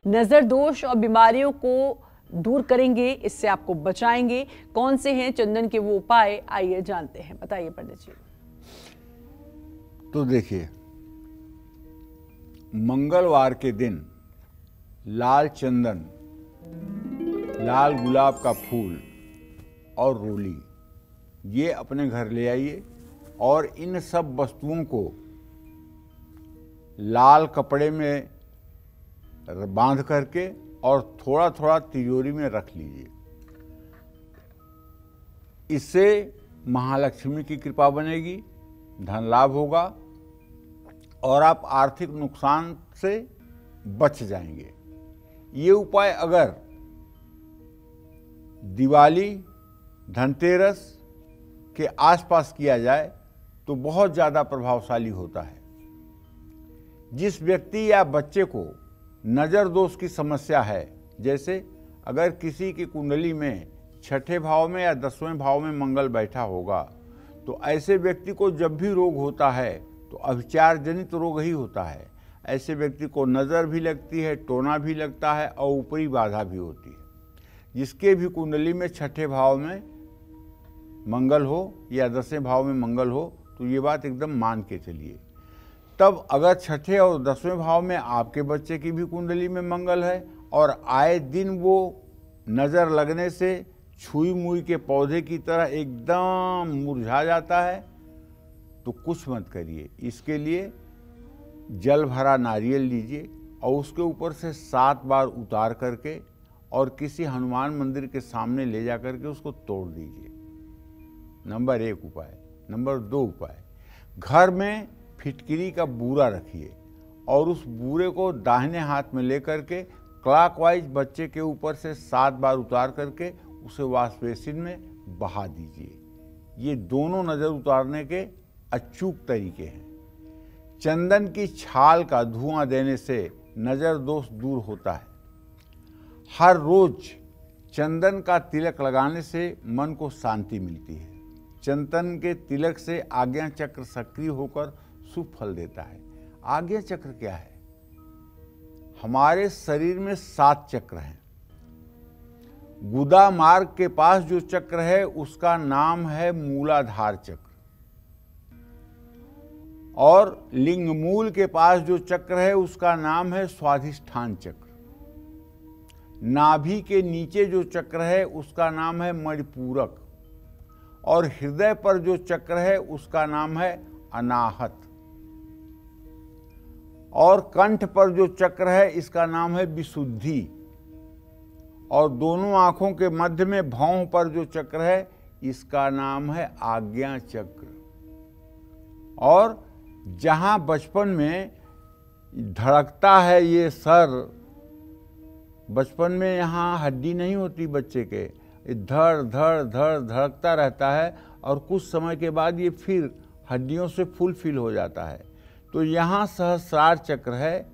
नजर दोष और बीमारियों को दूर करेंगे, इससे आपको बचाएंगे। कौन से हैं चंदन के वो उपाय, आइए जानते हैं। बताइए पंडित जी। तो देखिए, मंगलवार के दिन लाल चंदन, लाल गुलाब का फूल और रोली ये अपने घर ले आइए और इन सब वस्तुओं को लाल कपड़े में बांध करके और थोड़ा थोड़ा तिजोरी में रख लीजिए। इससे महालक्ष्मी की कृपा बनेगी, धन लाभ होगा और आप आर्थिक नुकसान से बच जाएंगे। ये उपाय अगर दिवाली, धनतेरस के आसपास किया जाए तो बहुत ज़्यादा प्रभावशाली होता है। जिस व्यक्ति या बच्चे को नज़र दोष की समस्या है, जैसे अगर किसी की कुंडली में छठे भाव में या 10वें भाव में मंगल बैठा होगा, तो ऐसे व्यक्ति को जब भी रोग होता है तो अभिचार जनित रोग ही होता है। ऐसे व्यक्ति को नज़र भी लगती है, टोना भी लगता है और ऊपरी बाधा भी होती है। जिसके भी कुंडली में छठे भाव में मंगल हो या 10वें भाव में मंगल हो, तो ये बात एकदम मान के चलिए। तब अगर छठे और 10वें भाव में आपके बच्चे की भी कुंडली में मंगल है और आए दिन वो नज़र लगने से छुई मुई के पौधे की तरह एकदम मुरझा जाता है, तो कुछ मत करिए। इसके लिए जल भरा नारियल लीजिए और उसके ऊपर से 7 बार उतार करके और किसी हनुमान मंदिर के सामने ले जा करके उसको तोड़ दीजिए। नंबर 1 उपाय। नंबर 2 उपाय, घर में फिटकिरी का बूरा रखिए और उस बूरे को दाहिने हाथ में लेकर के क्लॉकवाइज बच्चे के ऊपर से 7 बार उतार करके उसे वॉश बेसिन में बहा दीजिए। ये दोनों नज़र उतारने के अचूक तरीके हैं। चंदन की छाल का धुआं देने से नज़र दोष दूर होता है। हर रोज चंदन का तिलक लगाने से मन को शांति मिलती है। चंदन के तिलक से आज्ञा चक्र सक्रिय होकर शुभ फल देता है। आज्ञा चक्र क्या है? हमारे शरीर में 7 चक्र हैं। गुदा मार्ग के पास जो चक्र है उसका नाम है मूलाधार चक्र, और लिंग मूल के पास जो चक्र है उसका नाम है स्वाधिष्ठान चक्र। नाभि के नीचे जो चक्र है उसका नाम है मणिपूरक, और हृदय पर जो चक्र है उसका नाम है अनाहत, और कंठ पर जो चक्र है इसका नाम है विशुद्धि, और दोनों आंखों के मध्य में भौं पर जो चक्र है इसका नाम है आज्ञा चक्र। और जहां बचपन में धड़कता है ये सर, बचपन में यहाँ हड्डी नहीं होती बच्चे के, धड़ धड़ धड़ धड़कता रहता है और कुछ समय के बाद ये फिर हड्डियों से फुलफिल हो जाता है। तो यहाँ सहस्रार चक्र है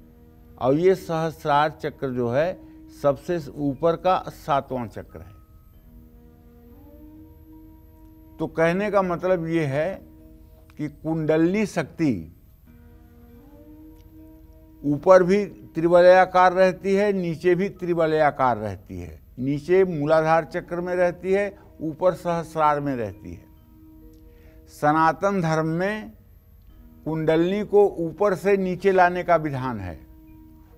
और ये सहस्रार चक्र जो है सबसे ऊपर का 7वां चक्र है। तो कहने का मतलब ये है कि कुंडलनी शक्ति ऊपर भी त्रिवलयाकार रहती है, नीचे भी त्रिवलयाकार रहती है। नीचे मूलाधार चक्र में रहती है, ऊपर सहस्रार में रहती है। सनातन धर्म में कुंडलनी को ऊपर से नीचे लाने का विधान है।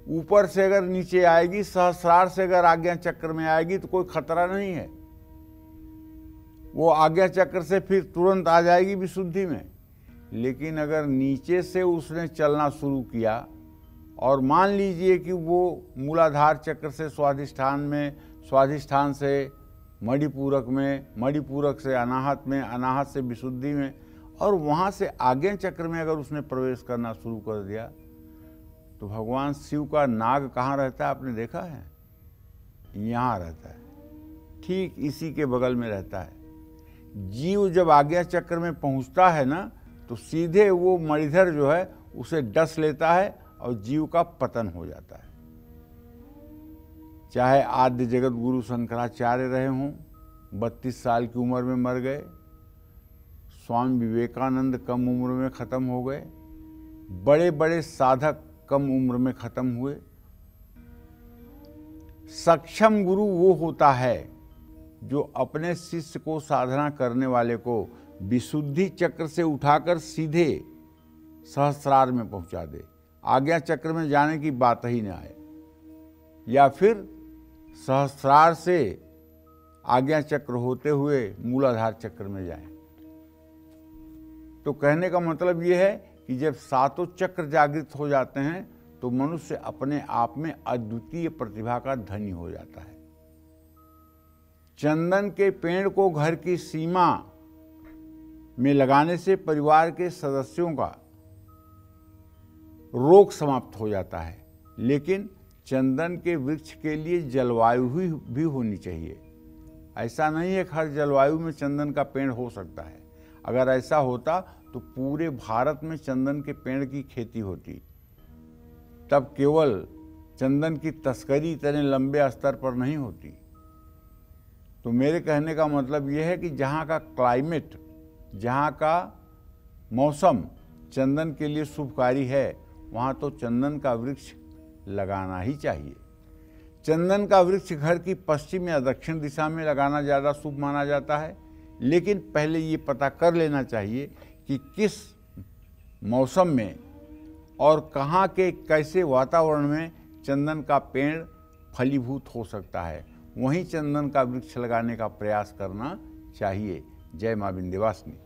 ऊपर से अगर नीचे आएगी, सहस्रार से अगर आज्ञा चक्र में आएगी तो कोई खतरा नहीं है, वो आज्ञा चक्र से फिर तुरंत आ जाएगी विशुद्धि में। लेकिन अगर नीचे से उसने चलना शुरू किया और मान लीजिए कि वो मूलाधार चक्र से स्वाधिष्ठान में, स्वाधिष्ठान से मणिपूरक में, मणिपूरक से अनाहत में, अनाहत से विशुद्धि में, और वहाँ से आज्ञा चक्र में अगर उसने प्रवेश करना शुरू कर दिया, तो भगवान शिव का नाग कहाँ रहता है आपने देखा है? यहाँ रहता है, ठीक इसी के बगल में रहता है। जीव जब आज्ञा चक्र में पहुँचता है ना, तो सीधे वो मणिधर जो है उसे डस लेता है और जीव का पतन हो जाता है। चाहे आद्य जगत गुरु शंकराचार्य रहे हों, 32 साल की उम्र में मर गए, स्वामी विवेकानंद कम उम्र में ख़त्म हो गए, बड़े बड़े साधक कम उम्र में ख़त्म हुए, सक्षम गुरु वो होता है जो अपने शिष्य को, साधना करने वाले को विशुद्धि चक्र से उठाकर सीधे सहस्रार में पहुंचा दे, आज्ञा चक्र में जाने की बात ही न आए, या फिर सहस्रार से आज्ञा चक्र होते हुए मूलाधार चक्र में जाए। तो कहने का मतलब यह है कि जब सातों चक्र जागृत हो जाते हैं तो मनुष्य अपने आप में अद्वितीय प्रतिभा का धनी हो जाता है। चंदन के पेड़ को घर की सीमा में लगाने से परिवार के सदस्यों का रोग समाप्त हो जाता है, लेकिन चंदन के वृक्ष के लिए जलवायु भी होनी चाहिए। ऐसा नहीं है कि हर जलवायु में चंदन का पेड़ हो सकता है। अगर ऐसा होता तो पूरे भारत में चंदन के पेड़ की खेती होती, तब केवल चंदन की तस्करी इतने लंबे स्तर पर नहीं होती। तो मेरे कहने का मतलब यह है कि जहाँ का क्लाइमेट, जहाँ का मौसम चंदन के लिए शुभकारी है, वहाँ तो चंदन का वृक्ष लगाना ही चाहिए। चंदन का वृक्ष घर की पश्चिम या दक्षिण दिशा में लगाना ज़्यादा शुभ माना जाता है, लेकिन पहले ये पता कर लेना चाहिए कि किस मौसम में और कहाँ के कैसे वातावरण में चंदन का पेड़ फलीभूत हो सकता है, वहीं चंदन का वृक्ष लगाने का प्रयास करना चाहिए। जय मां विंध्यवासिनी।